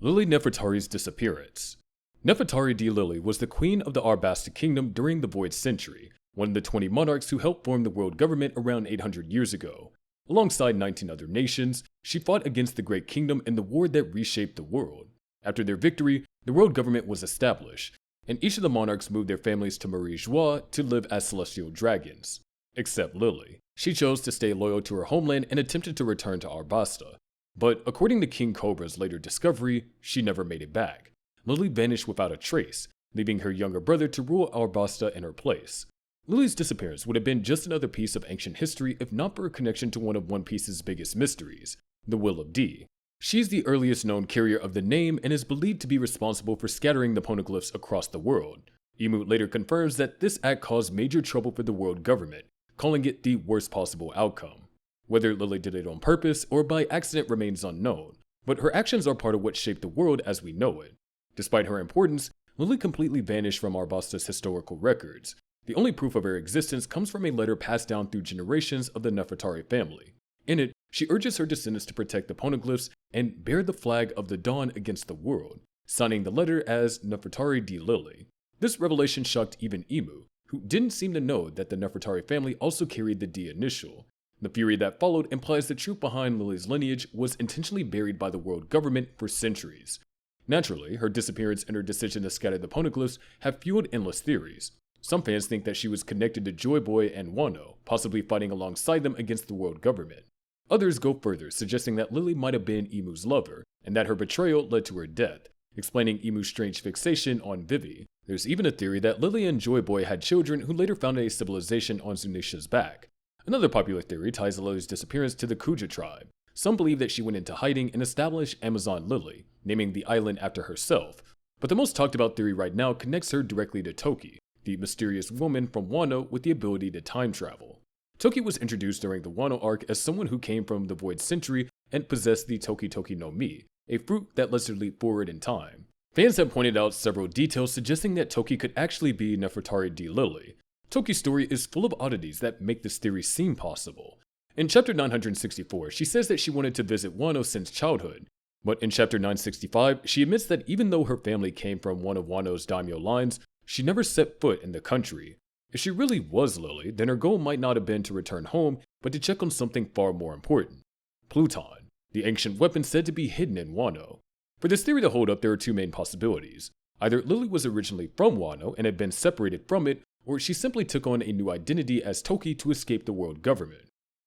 Lily Nefertari's disappearance. Nefertari Lily was the queen of the Arabasta Kingdom during the Void Century, one of the 20 monarchs who helped form the world government around 800 years ago. Alongside 19 other nations, she fought against the Great Kingdom in the war that reshaped the world. After their victory, the world government was established, and each of the monarchs moved their families to Marie Joie to live as celestial dragons. Except Lily. She chose to stay loyal to her homeland and attempted to return to Arabasta. But according to King Cobra's later discovery, she never made it back. Lily vanished without a trace, leaving her younger brother to rule Arabasta in her place. Lily's disappearance would have been just another piece of ancient history if not for her connection to one of One Piece's biggest mysteries, the Will of D. She's the earliest known carrier of the name and is believed to be responsible for scattering the poneglyphs across the world. Imu later confirms that this act caused major trouble for the world government, calling it the worst possible outcome. Whether Lily did it on purpose or by accident remains unknown, but her actions are part of what shaped the world as we know it. Despite her importance, Lily completely vanished from Arabasta's historical records. The only proof of her existence comes from a letter passed down through generations of the Nefertari family. In it, she urges her descendants to protect the poneglyphs and bear the flag of the dawn against the world, signing the letter as Nefertari Lily. This revelation shocked even Imu, who didn't seem to know that the Nefertari family also carried the D initial. The theory that followed implies the truth behind Lily's lineage was intentionally buried by the world government for centuries. Naturally, her disappearance and her decision to scatter the poneglyphs have fueled endless theories. Some fans think that she was connected to Joy Boy and Wano, possibly fighting alongside them against the world government. Others go further, suggesting that Lily might have been Imu's lover, and that her betrayal led to her death, explaining Imu's strange fixation on Vivi. There's even a theory that Lily and Joy Boy had children who later founded a civilization on Zunisha's back. Another popular theory ties Lily's disappearance to the Kuja tribe. Some believe that she went into hiding and established Amazon Lily, naming the island after herself. But the most talked about theory right now connects her directly to Toki, the mysterious woman from Wano with the ability to time travel. Toki was introduced during the Wano arc as someone who came from the Void Century and possessed the Toki Toki no Mi, a fruit that lets her leap forward in time. Fans have pointed out several details suggesting that Toki could actually be Nefertari Lily. Toki's story is full of oddities that make this theory seem possible. In chapter 964, she says that she wanted to visit Wano since childhood, but in chapter 965, she admits that even though her family came from one of Wano's daimyo lines, she never set foot in the country. If she really was Lily, then her goal might not have been to return home, but to check on something far more important: Pluton, the ancient weapon said to be hidden in Wano. For this theory to hold up, there are two main possibilities. Either Lily was originally from Wano and had been separated from it, or she simply took on a new identity as Toki to escape the world government.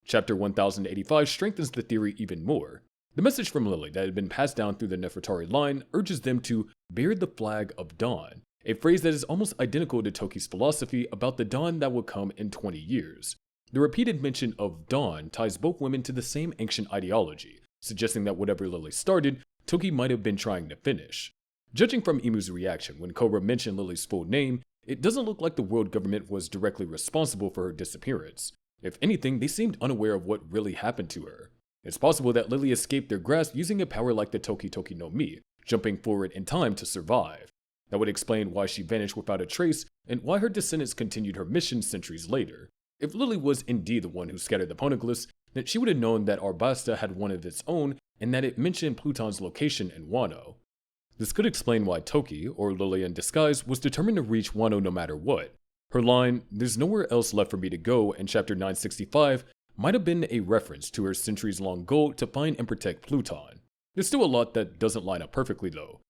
Chapter 1085 strengthens the theory even more. The message from Lily that had been passed down through the Nefertari line urges them to bear the flag of dawn, a phrase that is almost identical to Toki's philosophy about the dawn that will come in 20 years. The repeated mention of dawn ties both women to the same ancient ideology, suggesting that whatever Lily started, Toki might have been trying to finish. Judging from Imu's reaction when Cobra mentioned Lily's full name, it doesn't look like the world government was directly responsible for her disappearance. If anything, they seemed unaware of what really happened to her. It's possible that Lily escaped their grasp using a power like the Toki Toki no Mi, jumping forward in time to survive. That would explain why she vanished without a trace and why her descendants continued her mission centuries later. If Lily was indeed the one who scattered the poneglyphs, then she would have known that Arabasta had one of its own and that it mentioned Pluton's location in Wano. This could explain why Toki, or Lily in disguise, was determined to reach Wano no matter what. Her line, "There's nowhere else left for me to go," in chapter 965 might have been a reference to her centuries-long goal to find and protect Pluton. There's still a lot that doesn't line up perfectly though.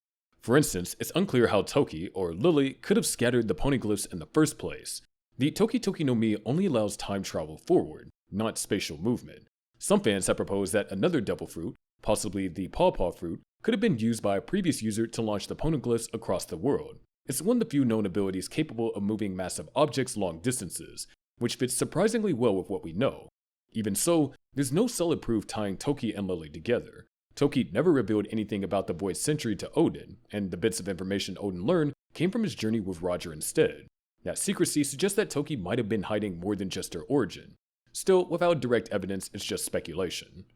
For instance, it's unclear how Toki, or Lily, could have scattered the poneglyphs in the first place. The Toki Toki no Mi only allows time travel forward, not spatial movement. Some fans have proposed that another devil fruit, possibly the pawpaw fruit, could have been used by a previous user to launch the poneglyphs across the world. It's one of the few known abilities capable of moving massive objects long distances, which fits surprisingly well with what we know. Even so, there's no solid proof tying Toki and Lily together. Toki never revealed anything about the Void Century to Odin, and the bits of information Odin learned came from his journey with Roger instead. That secrecy suggests that Toki might have been hiding more than just her origin. Still, without direct evidence, it's just speculation.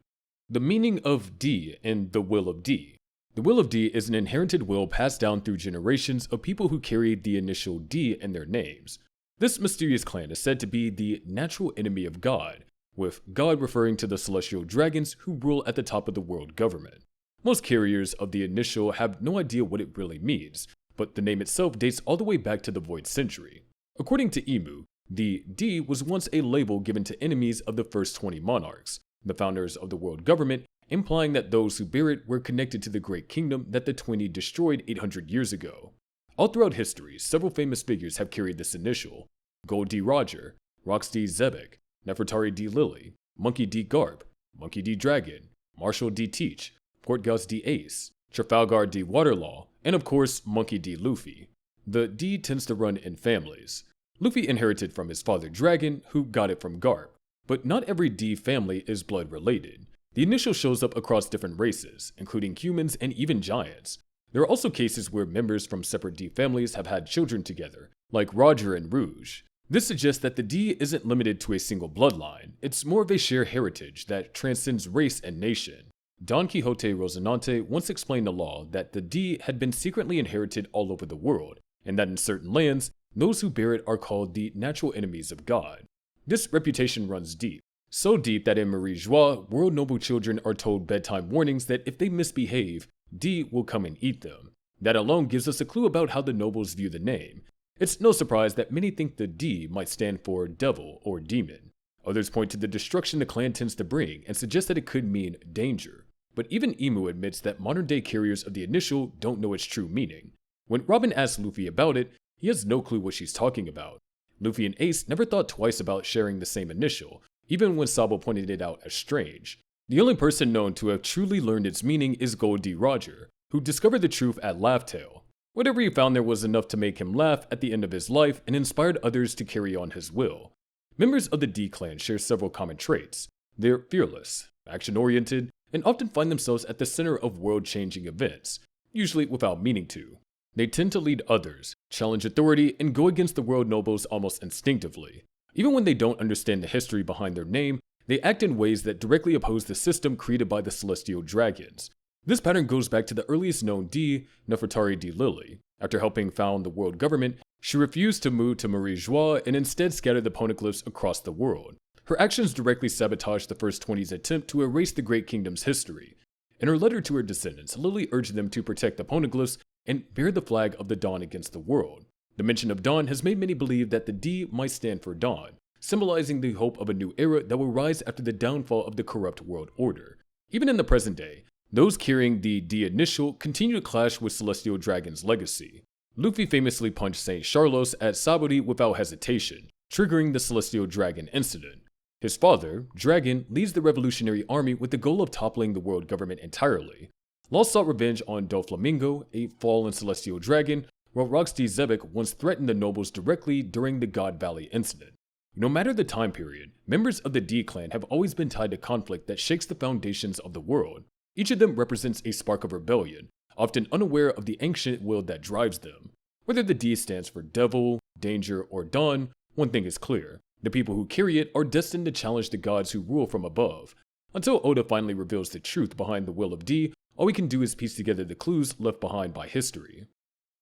The meaning of D in the Will of D. The Will of D is an inherited will passed down through generations of people who carry the initial D in their names. This mysterious clan is said to be the natural enemy of God, with God referring to the celestial dragons who rule at the top of the world government. Most carriers of the initial have no idea what it really means, but the name itself dates all the way back to the Void Century. According to Imu, the D was once a label given to enemies of the first 20 monarchs, the founders of the world government, implying that those who bear it were connected to the great kingdom that the 20 destroyed 800 years ago. All throughout history, several famous figures have carried this initial: Gold D. Roger, Rox D. Zebek, Nefertari D. Lily, Monkey D. Garp, Monkey D. Dragon, Marshall D. Teach, Portgas D. Ace, Trafalgar D. Waterlaw, and of course, Monkey D. Luffy. The D tends to run in families. Luffy inherited from his father Dragon, who got it from Garp. But not every D family is blood related. The initial shows up across different races, including humans and even giants. There are also cases where members from separate D families have had children together, like Roger and Rouge. This suggests that the D isn't limited to a single bloodline, it's more of a shared heritage that transcends race and nation. Don Quixote Rocinante once explained the law that the D had been secretly inherited all over the world, and that in certain lands, those who bear it are called the natural enemies of God. This reputation runs deep, so deep that in Marie Joie, world noble children are told bedtime warnings that if they misbehave, D will come and eat them. That alone gives us a clue about how the nobles view the name. It's no surprise that many think the D might stand for devil or demon. Others point to the destruction the clan tends to bring and suggest that it could mean danger. But even Imu admits that modern-day carriers of the initial don't know its true meaning. When Robin asks Luffy about it, he has no clue what she's talking about. Luffy and Ace never thought twice about sharing the same initial, even when Sabo pointed it out as strange. The only person known to have truly learned its meaning is Gold D. Roger, who discovered the truth at Laugh Tale. Whatever he found there was enough to make him laugh at the end of his life and inspired others to carry on his will. Members of the D clan share several common traits. They're fearless, action-oriented, and often find themselves at the center of world-changing events, usually without meaning to. They tend to lead others, challenge authority, and go against the world nobles almost instinctively. Even when they don't understand the history behind their name, they act in ways that directly oppose the system created by the celestial dragons. This pattern goes back to the earliest known D, Nefertari Lily. After helping found the world government, she refused to move to Marie Joie and instead scattered the poneglyphs across the world. Her actions directly sabotaged the First 20's attempt to erase the Great Kingdom's history. In her letter to her descendants, Lily urged them to protect the poneglyphs and bear the flag of the Dawn against the world. The mention of Dawn has made many believe that the D might stand for Dawn, symbolizing the hope of a new era that will rise after the downfall of the corrupt world order. Even in the present day, those carrying the D initial continue to clash with Celestial Dragon's legacy. Luffy famously punched Saint Charlos at Sabaody without hesitation, triggering the Celestial Dragon incident. His father, Dragon, leads the revolutionary army with the goal of toppling the world government entirely. Law sought revenge on Doflamingo, a fallen Celestial Dragon, while Roxy Zebek once threatened the nobles directly during the God Valley incident. No matter the time period, members of the D clan have always been tied to conflict that shakes the foundations of the world. Each of them represents a spark of rebellion, often unaware of the ancient will that drives them. Whether the D stands for devil, danger, or dawn, one thing is clear. The people who carry it are destined to challenge the gods who rule from above. Until Oda finally reveals the truth behind the will of D, all we can do is piece together the clues left behind by history.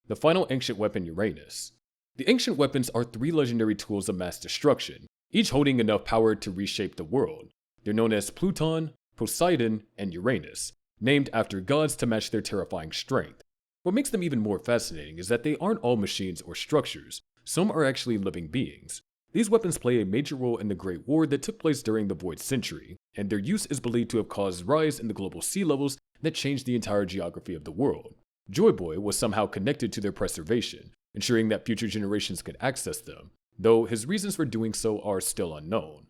The final ancient weapon, Uranus. The ancient weapons are three legendary tools of mass destruction, each holding enough power to reshape the world. They're known as Pluton, Poseidon, and Uranus, named after gods to match their terrifying strength. What makes them even more fascinating is that they aren't all machines or structures. Some are actually living beings. These weapons play a major role in the Great War that took place during the Void Century, and their use is believed to have caused rise in the global sea levels that changed the entire geography of the world. Joy Boy was somehow connected to their preservation, ensuring that future generations could access them, though his reasons for doing so are still unknown.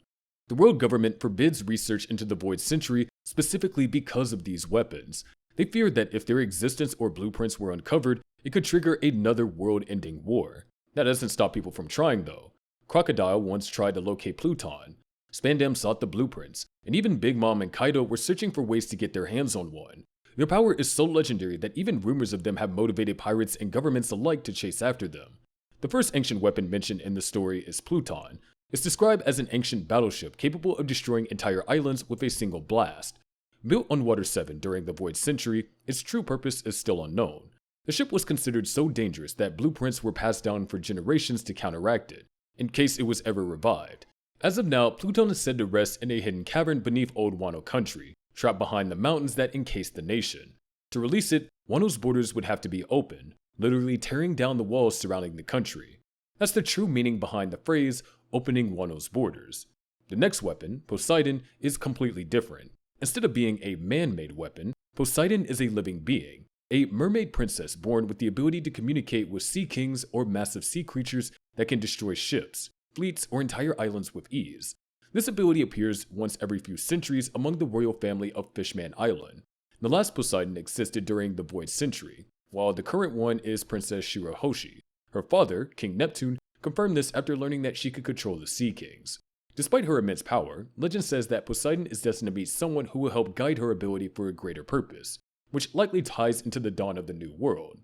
The world government forbids research into the Void Century specifically because of these weapons. They feared that if their existence or blueprints were uncovered, it could trigger another world-ending war. That doesn't stop people from trying, though. Crocodile once tried to locate Pluton. Spandam sought the blueprints, and even Big Mom and Kaido were searching for ways to get their hands on one. Their power is so legendary that even rumors of them have motivated pirates and governments alike to chase after them. The first ancient weapon mentioned in the story is Pluton. It's described as an ancient battleship capable of destroying entire islands with a single blast. Built on Water 7 during the Void Century, its true purpose is still unknown. The ship was considered so dangerous that blueprints were passed down for generations to counteract it, in case it was ever revived. As of now, Pluton is said to rest in a hidden cavern beneath Old Wano country, trapped behind the mountains that encase the nation. To release it, Wano's borders would have to be open, literally tearing down the walls surrounding the country. That's the true meaning behind the phrase, opening Wano's borders. The next weapon, Poseidon, is completely different. Instead of being a man-made weapon, Poseidon is a living being, a mermaid princess born with the ability to communicate with sea kings or massive sea creatures that can destroy ships, fleets, or entire islands with ease. This ability appears once every few centuries among the royal family of Fishman Island. The last Poseidon existed during the Void Century, while the current one is Princess Shirahoshi. Her father, King Neptune, confirmed this after learning that she could control the Sea Kings. Despite her immense power, legend says that Poseidon is destined to meet someone who will help guide her ability for a greater purpose, which likely ties into the dawn of the new world.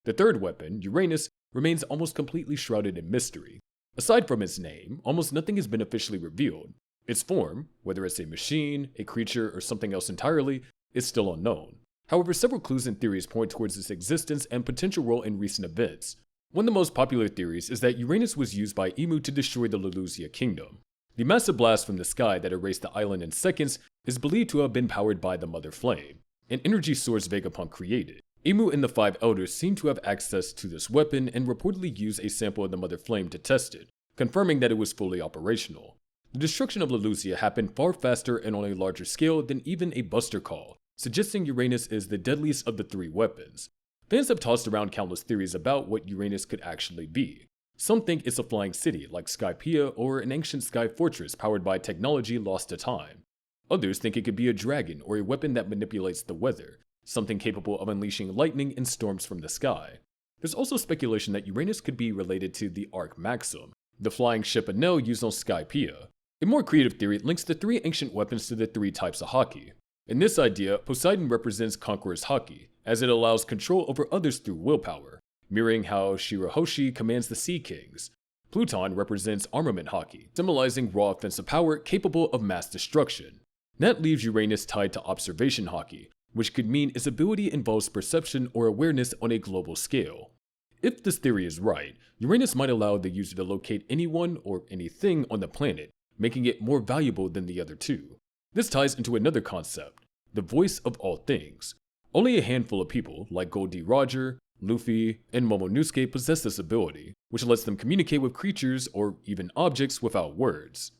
The third weapon, Uranus, remains almost completely shrouded in mystery. Aside from its name, almost nothing has been officially revealed. Its form, whether it's a machine, a creature, or something else entirely, is still unknown. However, several clues and theories point towards its existence and potential role in recent events. One of the most popular theories is that Uranus was used by Imu to destroy the Leluzia kingdom. The massive blast from the sky that erased the island in seconds is believed to have been powered by the Mother Flame, an energy source Vegapunk created. Imu and the Five Elders seem to have access to this weapon and reportedly use a sample of the Mother Flame to test it, confirming that it was fully operational. The destruction of Leluzia happened far faster and on a larger scale than even a Buster Call, suggesting Uranus is the deadliest of the three weapons. Fans have tossed around countless theories about what Uranus could actually be. Some think it's a flying city like Skypiea or an ancient sky fortress powered by technology lost to time. Others think it could be a dragon or a weapon that manipulates the weather, something capable of unleashing lightning and storms from the sky. There's also speculation that Uranus could be related to the Ark Maxim, the flying ship Enel used on Skypiea. A more creative theory links the three ancient weapons to the three types of haki. In this idea, Poseidon represents Conqueror's haki, as it allows control over others through willpower, mirroring how Shirahoshi commands the Sea Kings. Pluton represents Armament haki, symbolizing raw offensive power capable of mass destruction. That leaves Uranus tied to Observation haki, which could mean its ability involves perception or awareness on a global scale. If this theory is right, Uranus might allow the user to locate anyone or anything on the planet, making it more valuable than the other two. This ties into another concept, the voice of all things. Only a handful of people, like Goldie Roger, Luffy, and Momonosuke possess this ability, which lets them communicate with creatures or even objects without words.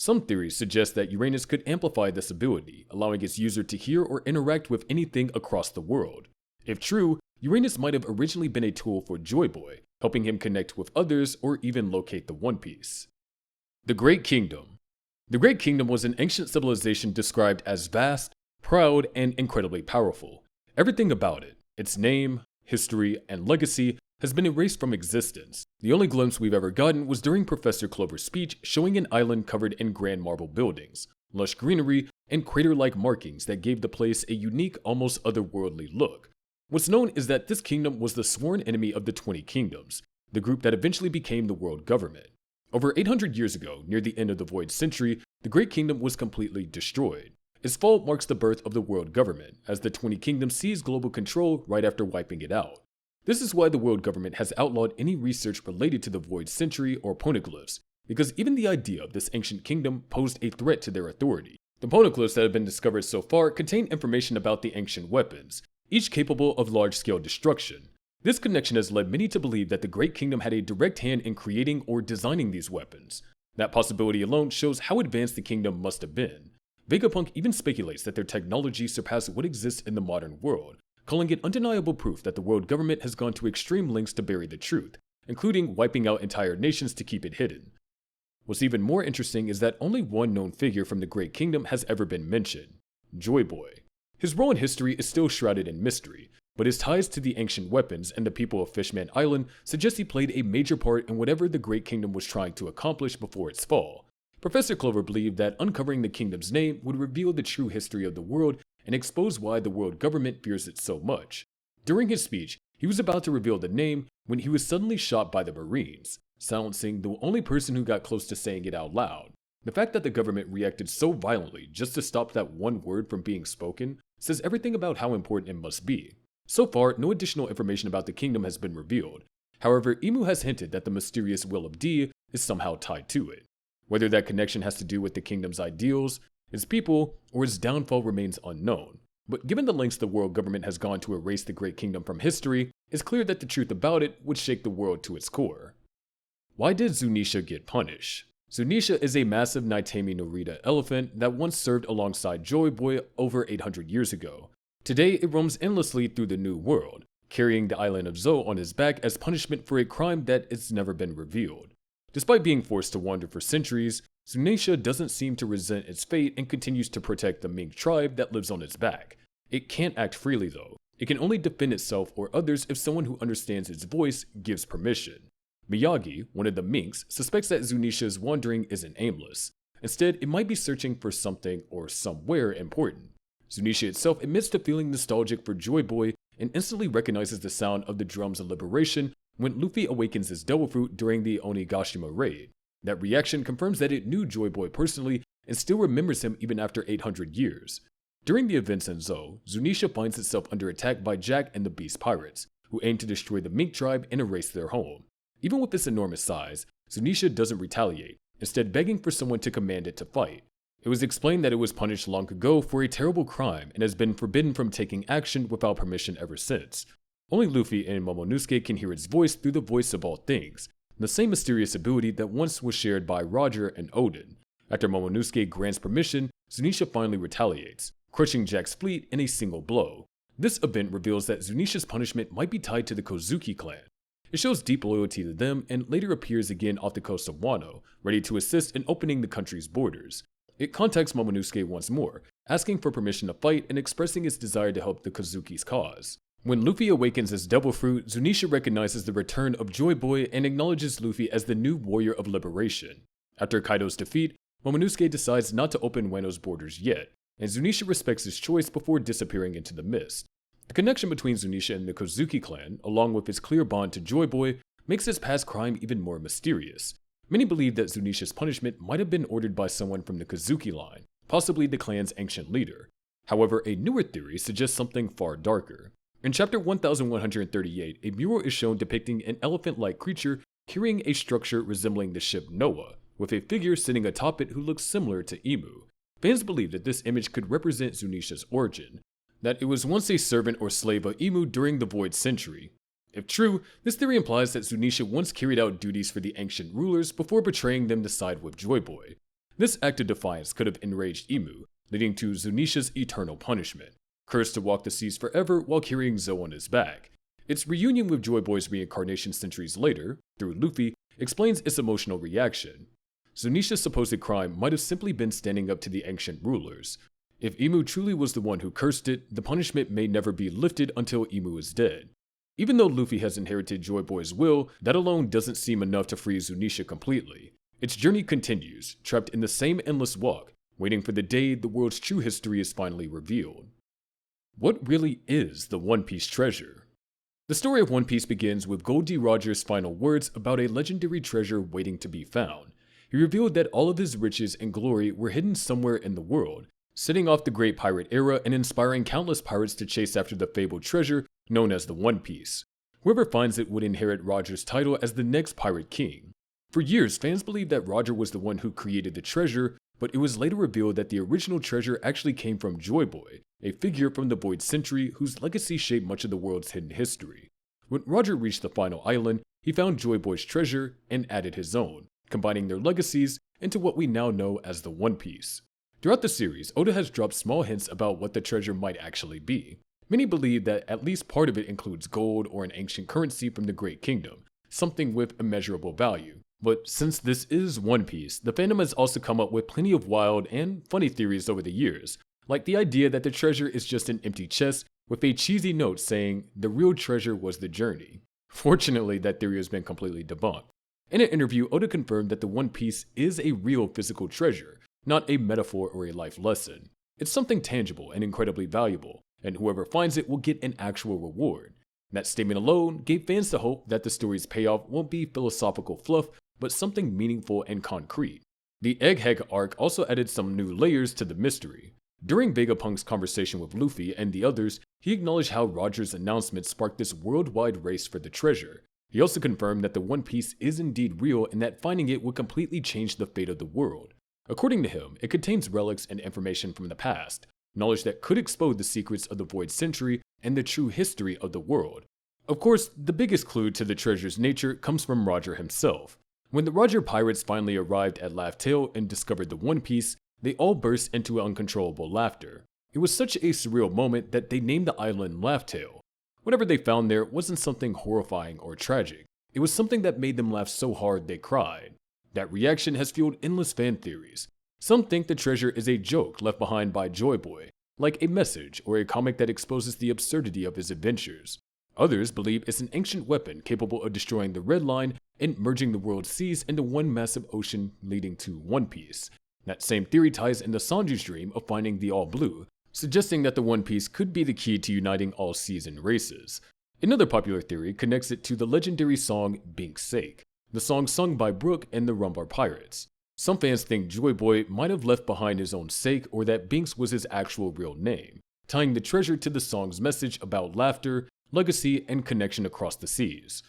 Some theories suggest that Uranus could amplify this ability, allowing its user to hear or interact with anything across the world. If true, Uranus might have originally been a tool for Joy Boy, helping him connect with others or even locate the One Piece. The Great Kingdom. The Great Kingdom was an ancient civilization described as vast, proud, and incredibly powerful. Everything about it, its name, history, and legacy, has been erased from existence. The only glimpse we've ever gotten was during Professor Clover's speech showing an island covered in grand marble buildings, lush greenery, and crater-like markings that gave the place a unique, almost otherworldly look. What's known is that this kingdom was the sworn enemy of the 20 Kingdoms, the group that eventually became the world government. Over 800 years ago, near the end of the Void Century, the Great Kingdom was completely destroyed. Its fall marks the birth of the world government, as the 20 Kingdoms seized global control right after wiping it out. This is why the world government has outlawed any research related to the Void Century or poneglyphs, because even the idea of this ancient kingdom posed a threat to their authority. The poneglyphs that have been discovered so far contain information about the ancient weapons, each capable of large-scale destruction. This connection has led many to believe that the Great Kingdom had a direct hand in creating or designing these weapons. That possibility alone shows how advanced the kingdom must have been. Vegapunk even speculates that their technology surpassed what exists in the modern world, calling it undeniable proof that the world government has gone to extreme lengths to bury the truth, including wiping out entire nations to keep it hidden. What's even more interesting is that only one known figure from the Great Kingdom has ever been mentioned, Joy Boy. His role in history is still shrouded in mystery, but his ties to the ancient weapons and the people of Fishman Island suggest he played a major part in whatever the Great Kingdom was trying to accomplish before its fall. Professor Clover believed that uncovering the kingdom's name would reveal the true history of the world and expose why the world government fears it so much. During his speech, he was about to reveal the name when he was suddenly shot by the Marines, silencing the only person who got close to saying it out loud. The fact that the government reacted so violently just to stop that one word from being spoken says everything about how important it must be. So far, no additional information about the kingdom has been revealed. However, Imu has hinted that the mysterious will of D is somehow tied to it. Whether that connection has to do with the kingdom's ideals, its people, or its downfall remains unknown. But given the lengths the world government has gone to erase the Great Kingdom from history, it's clear that the truth about it would shake the world to its core. Why did Zunisha get punished? Zunisha is a massive Naitami Norita elephant that once served alongside Joy Boy over 800 years ago. Today, it roams endlessly through the New World, carrying the island of Zo on his back as punishment for a crime that has never been revealed. Despite being forced to wander for centuries, Zunisha doesn't seem to resent its fate and continues to protect the Mink tribe that lives on its back. It can't act freely though. It can only defend itself or others if someone who understands its voice gives permission. Miyagi, one of the Minks, suspects that Zunisha's wandering isn't aimless. Instead, it might be searching for something or somewhere important. Zunisha itself admits to feeling nostalgic for Joy Boy and instantly recognizes the sound of the drums of liberation when Luffy awakens his Devil Fruit during the Onigashima raid. That reaction confirms that it knew Joy Boy personally and still remembers him even after 800 years. During the events in Zo, Zunisha finds itself under attack by Jack and the Beast Pirates, who aim to destroy the Mink tribe and erase their home. Even with its enormous size, Zunisha doesn't retaliate, instead begging for someone to command it to fight. It was explained that it was punished long ago for a terrible crime and has been forbidden from taking action without permission ever since. Only Luffy and Momonosuke can hear its voice through the voice of all things, the same mysterious ability that once was shared by Roger and Odin. After Momonosuke grants permission, Zunisha finally retaliates, crushing Jack's fleet in a single blow. This event reveals that Zunisha's punishment might be tied to the Kozuki clan. It shows deep loyalty to them and later appears again off the coast of Wano, ready to assist in opening the country's borders. It contacts Momonosuke once more, asking for permission to fight and expressing its desire to help the Kozuki's cause. When Luffy awakens as Devil Fruit, Zunisha recognizes the return of Joy Boy and acknowledges Luffy as the new warrior of liberation. After Kaido's defeat, Momonosuke decides not to open Wano's borders yet, and Zunisha respects his choice before disappearing into the mist. The connection between Zunisha and the Kozuki clan, along with its clear bond to Joy Boy, makes his past crime even more mysterious. Many believe that Zunisha's punishment might have been ordered by someone from the Kozuki line, possibly the clan's ancient leader. However, a newer theory suggests something far darker. In chapter 1138, a mural is shown depicting an elephant-like creature carrying a structure resembling the ship Noah, with a figure sitting atop it who looks similar to Emu. Fans believe that this image could represent Zunisha's origin, that it was once a servant or slave of Emu during the Void Century. If true, this theory implies that Zunisha once carried out duties for the ancient rulers before betraying them to side with Joy Boy. This act of defiance could have enraged Emu, leading to Zunisha's eternal punishment, cursed to walk the seas forever while carrying Zo on his back. Its reunion with Joy Boy's reincarnation centuries later, through Luffy, explains its emotional reaction. Zunisha's supposed crime might have simply been standing up to the ancient rulers. If Emu truly was the one who cursed it, the punishment may never be lifted until Emu is dead. Even though Luffy has inherited Joy Boy's will, that alone doesn't seem enough to free Zunisha completely. Its journey continues, trapped in the same endless walk, waiting for the day the world's true history is finally revealed. What really is the One Piece treasure? The story of One Piece begins with Goldie Roger's final words about a legendary treasure waiting to be found. He revealed that all of his riches and glory were hidden somewhere in the world, setting off the Great Pirate Era and inspiring countless pirates to chase after the fabled treasure known as the One Piece. Whoever finds it would inherit Roger's title as the next Pirate King. For years, fans believed that Roger was the one who created the treasure, but it was later revealed that the original treasure actually came from Joy Boy, a figure from the Void Century whose legacy shaped much of the world's hidden history. When Roger reached the final island, he found Joy Boy's treasure and added his own, combining their legacies into what we now know as the One Piece. Throughout the series, Oda has dropped small hints about what the treasure might actually be. Many believe that at least part of it includes gold or an ancient currency from the Great Kingdom, something with immeasurable value. But since this is One Piece, the fandom has also come up with plenty of wild and funny theories over the years, like the idea that the treasure is just an empty chest with a cheesy note saying the real treasure was the journey. Fortunately, that theory has been completely debunked. In an interview, Oda confirmed that the One Piece is a real physical treasure, not a metaphor or a life lesson. It's something tangible and incredibly valuable, and whoever finds it will get an actual reward. That statement alone gave fans the hope that the story's payoff won't be philosophical fluff, but something meaningful and concrete. The Egghead arc also added some new layers to the mystery. During Vegapunk's conversation with Luffy and the others, he acknowledged how Roger's announcement sparked this worldwide race for the treasure. He also confirmed that the One Piece is indeed real and that finding it would completely change the fate of the world. According to him, it contains relics and information from the past, knowledge that could expose the secrets of the Void Century and the true history of the world. Of course, the biggest clue to the treasure's nature comes from Roger himself. When the Roger pirates finally arrived at Laugh Tale and discovered the One Piece, they all burst into uncontrollable laughter. It was such a surreal moment that they named the island Laugh Tale. Whatever they found there wasn't something horrifying or tragic. It was something that made them laugh so hard they cried. That reaction has fueled endless fan theories. Some think the treasure is a joke left behind by Joy Boy, like a message or a comic that exposes the absurdity of his adventures. Others believe it's an ancient weapon capable of destroying the Red Line and merging the world's seas into one massive ocean leading to One Piece. That same theory ties into Sanji's dream of finding the All Blue, suggesting that the One Piece could be the key to uniting all seas and races. Another popular theory connects it to the legendary song Bink's Sake, the song sung by Brook and the Rumbar Pirates. Some fans think Joy Boy might have left behind his own sake or that Binks was his actual real name, tying the treasure to the song's message about laughter, legacy, and connection across the seas.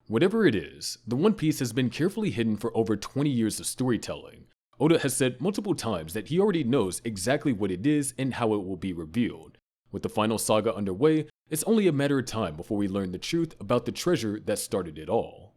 Whatever it is, the One Piece has been carefully hidden for over 20 years of storytelling. Oda has said multiple times that he already knows exactly what it is and how it will be revealed. With the final saga underway, it's only a matter of time before we learn the truth about the treasure that started it all.